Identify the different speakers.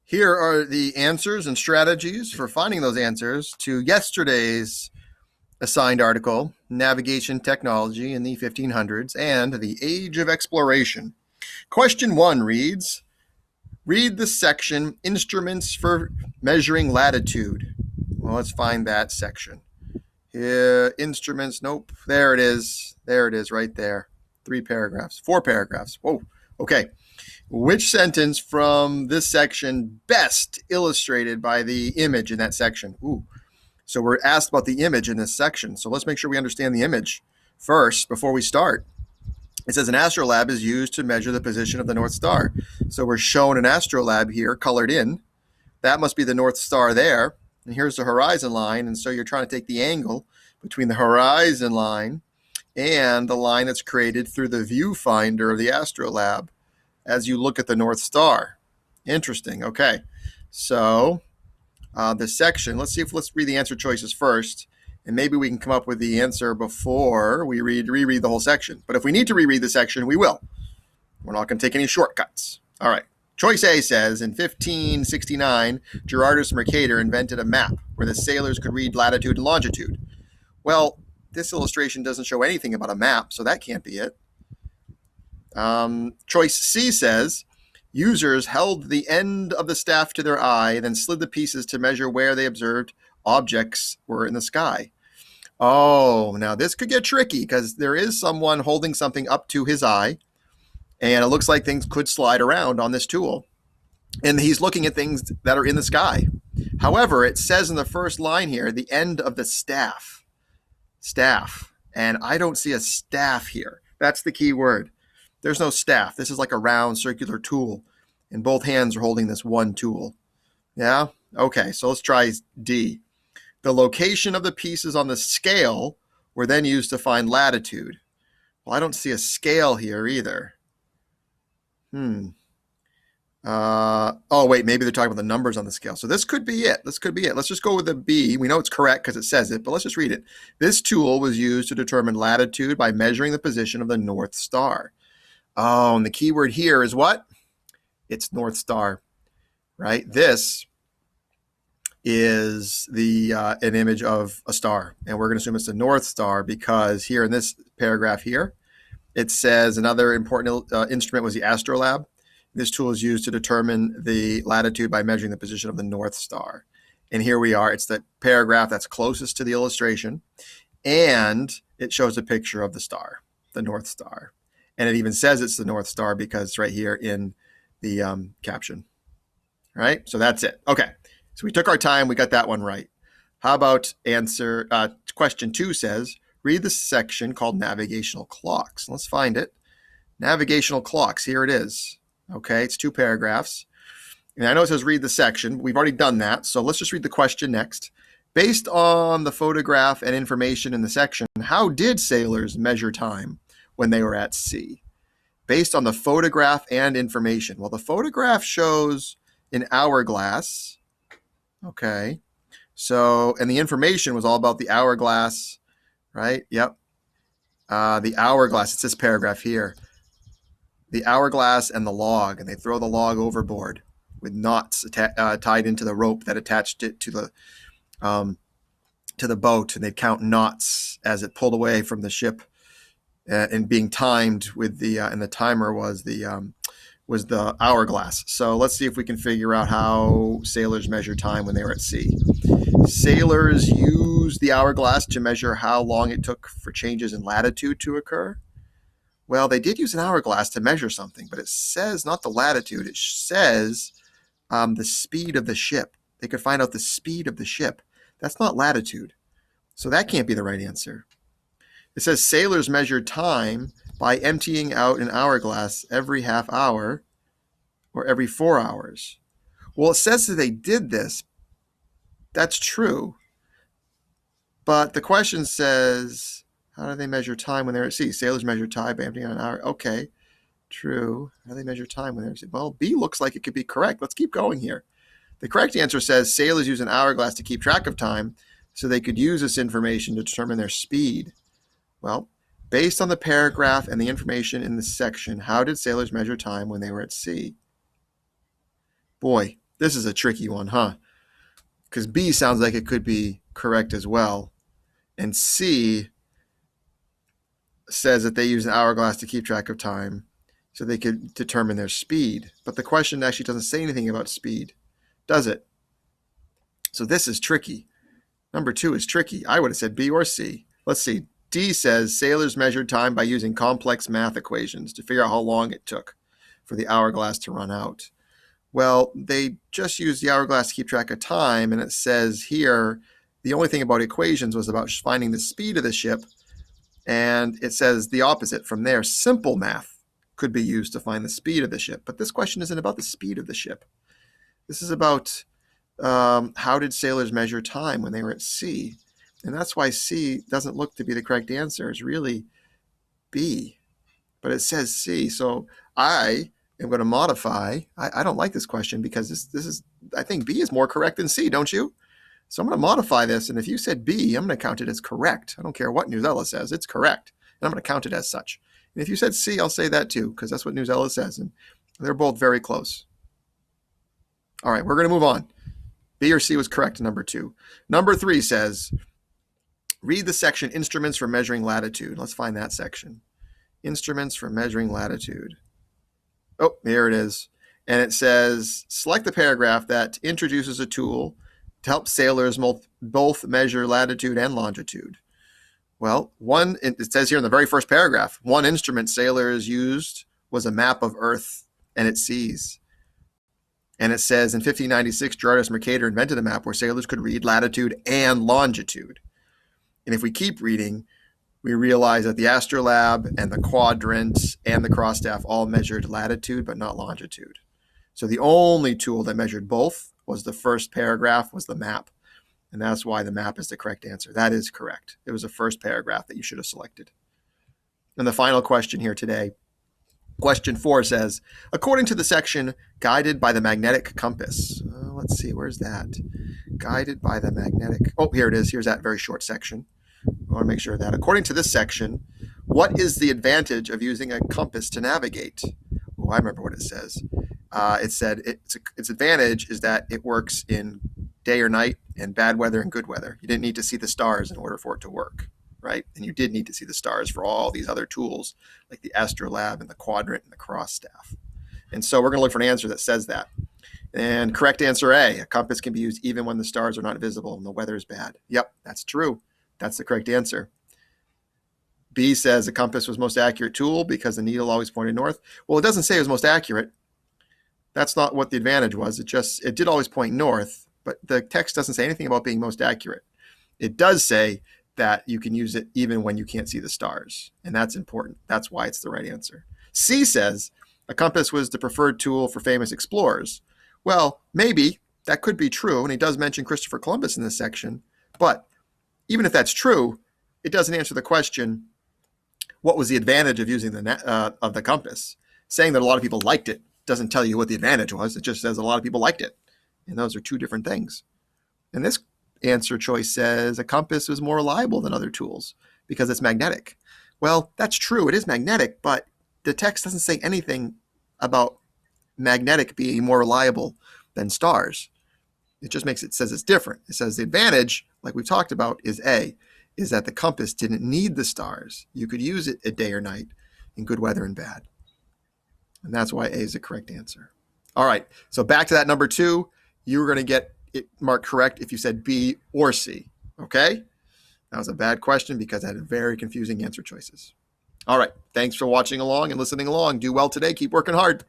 Speaker 1: Here are the answers and strategies for finding those answers to yesterday's assigned article, Navigation Technology in the 1500s and the Age of Exploration. Question 1 reads, read the section, Instruments for Measuring Latitude. Well, let's find that section. Instruments, nope, there it is. There it is right there. 4 paragraphs. Whoa, okay. Which sentence from this section best illustrated by the image in that section? So we're asked about the image in this section. So let's make sure we understand the image first before we start. It says an astrolabe is used to measure the position of the North Star. So we're shown an astrolabe here colored in. That must be the North Star there. And here's the horizon line. And so you're trying to take the angle between the horizon line and the line that's created through the viewfinder of the astrolabe as you look at the North Star. Interesting. Okay. So this section, let's read the answer choices first, and maybe we can come up with the answer before we reread the whole section. But if we need to reread the section, we will. We're not going to take any shortcuts. All right. Choice A says, in 1569, Gerardus Mercator invented a map where the sailors could read latitude and longitude. Well, this illustration doesn't show anything about a map, so that can't be it. Choice C says, users held the end of the staff to their eye, then slid the pieces to measure where they observed objects were in the sky. Oh, now this could get tricky because there is someone holding something up to his eye, and it looks like things could slide around on this tool. And he's looking at things that are in the sky. However, it says in the first line here, the end of the staff. Staff. And I don't see a staff here. That's the key word. There's no staff. This is like a round circular tool, and both hands are holding this one tool. Yeah? Okay, so let's try D. The location of the pieces on the scale were then used to find latitude. Well, I don't see a scale here either. Oh, wait, maybe they're talking about the numbers on the scale. So this could be it. Let's just go with the B. We know it's correct because it says it, but let's just read it. This tool was used to determine latitude by measuring the position of the North Star. Oh, and the key word here is what? It's North Star, right? This is an image of a star, and we're going to assume it's the North Star because here in this paragraph here, it says another important instrument was the astrolabe. This tool is used to determine the latitude by measuring the position of the North Star. And here we are. It's the paragraph that's closest to the illustration, and it shows a picture of the star, the North Star. And it even says it's the North Star because it's right here in the caption. All right, so that's it. Okay, so we took our time. We got that one right. How about question 2 says, read the section called Navigational Clocks. Let's find it. Navigational Clocks, here it is. Okay, it's 2 paragraphs. And I know it says read the section, but we've already done that. So let's just read the question next. Based on the photograph and information in the section, how did sailors measure time when they were at sea? Based on the photograph and information. Well, the photograph shows an hourglass. Okay. So, and the information was all about the hourglass, right? Yep. The hourglass, it's this paragraph here. The hourglass and the log, and they throw the log overboard with knots tied into the rope that attached it to the boat, and they'd count knots as it pulled away from the ship. And being timed with and the timer was the hourglass. So let's see if we can figure out how sailors measure time when they were at sea. Sailors used the hourglass to measure how long it took for changes in latitude to occur. Well, they did use an hourglass to measure something, but it says not the latitude. It says the speed of the ship. They could find out the speed of the ship. That's not latitude. So that can't be the right answer. It says sailors measured time by emptying out an hourglass every half hour or every 4 hours. Well, it says that they did this. That's true. But the question says, how do they measure time when they're at sea? Sailors measure time by emptying out an hour. Okay, true. How do they measure time when they're at sea? Well, B looks like it could be correct. Let's keep going here. The correct answer says sailors use an hourglass to keep track of time so they could use this information to determine their speed. Well, based on the paragraph and the information in this section, how did sailors measure time when they were at sea? Boy, This is a tricky one, huh? Because B sounds like it could be correct as well. And C says that they use an hourglass to keep track of time so they could determine their speed. But the question actually doesn't say anything about speed, does it? So this is tricky. Number 2 is tricky. I would have said B or C. Let's see. D says sailors measured time by using complex math equations to figure out how long it took for the hourglass to run out. Well, they just used the hourglass to keep track of time, and it says here the only thing about equations was about finding the speed of the ship, and it says the opposite. From there, simple math could be used to find the speed of the ship. But this question isn't about the speed of the ship. This is about how did sailors measure time when they were at sea? And that's why C doesn't look to be the correct answer. It's really B, but it says C. So I am going to modify. I don't like this question because this is, I think B is more correct than C, don't you? So I'm going to modify this. And if you said B, I'm going to count it as correct. I don't care what Newsela says. It's correct. And I'm going to count it as such. And if you said C, I'll say that too, because that's what Newsela says. And they're both very close. All right, we're going to move on. B or C was correct, number 2. Number 3 says, read the section Instruments for Measuring Latitude. Let's find that section. Instruments for Measuring Latitude. Oh, here it is. And it says, select the paragraph that introduces a tool to help sailors both measure latitude and longitude. Well, it says here in the very first paragraph, one instrument sailors used was a map of Earth and its seas. And it says in 1596, Gerardus Mercator invented a map where sailors could read latitude and longitude. And if we keep reading, we realize that the astrolabe and the quadrant and the cross staff all measured latitude, but not longitude. So the only tool that measured both was the first paragraph, was the map. And that's why the map is the correct answer. That is correct. It was the first paragraph that you should have selected. And the final question here today, question 4 says, according to the section guided by the magnetic compass. Let's see, where's that? Guided by the magnetic. Oh, here it is. Here's that very short section. I want to make sure that according to this section, what is the advantage of using a compass to navigate? Oh, I remember what it says. It said its advantage is that it works in day or night and bad weather and good weather. You didn't need to see the stars in order for it to work, right? And you did need to see the stars for all these other tools like the astrolabe and the quadrant and the cross staff. And so we're going to look for an answer that says that. And correct answer A, a compass can be used even when the stars are not visible and the weather is bad. Yep, that's true. That's the correct answer. B says the compass was most accurate tool because the needle always pointed north. Well, it doesn't say it was most accurate. That's not what the advantage was. It did always point north, but the text doesn't say anything about being most accurate. It does say that you can use it even when you can't see the stars, and that's important. That's why it's the right answer. C says a compass was the preferred tool for famous explorers. Well, maybe that could be true, and he does mention Christopher Columbus in this section, but even if that's true, it doesn't answer the question, what was the advantage of using the compass? Saying that a lot of people liked it doesn't tell you what the advantage was. It just says a lot of people liked it. And those are two different things. And this answer choice says a compass is more reliable than other tools because it's magnetic. Well, that's true. It is magnetic, but the text doesn't say anything about magnetic being more reliable than stars. It just says it's different. It says the advantage, like we've talked about, is A, is that the compass didn't need the stars. You could use it at day or night in good weather and bad. And that's why A is the correct answer. All right, so back to that number 2. You were going to get it marked correct if you said B or C, okay? That was a bad question because I had very confusing answer choices. All right, thanks for watching along and listening along. Do well today. Keep working hard.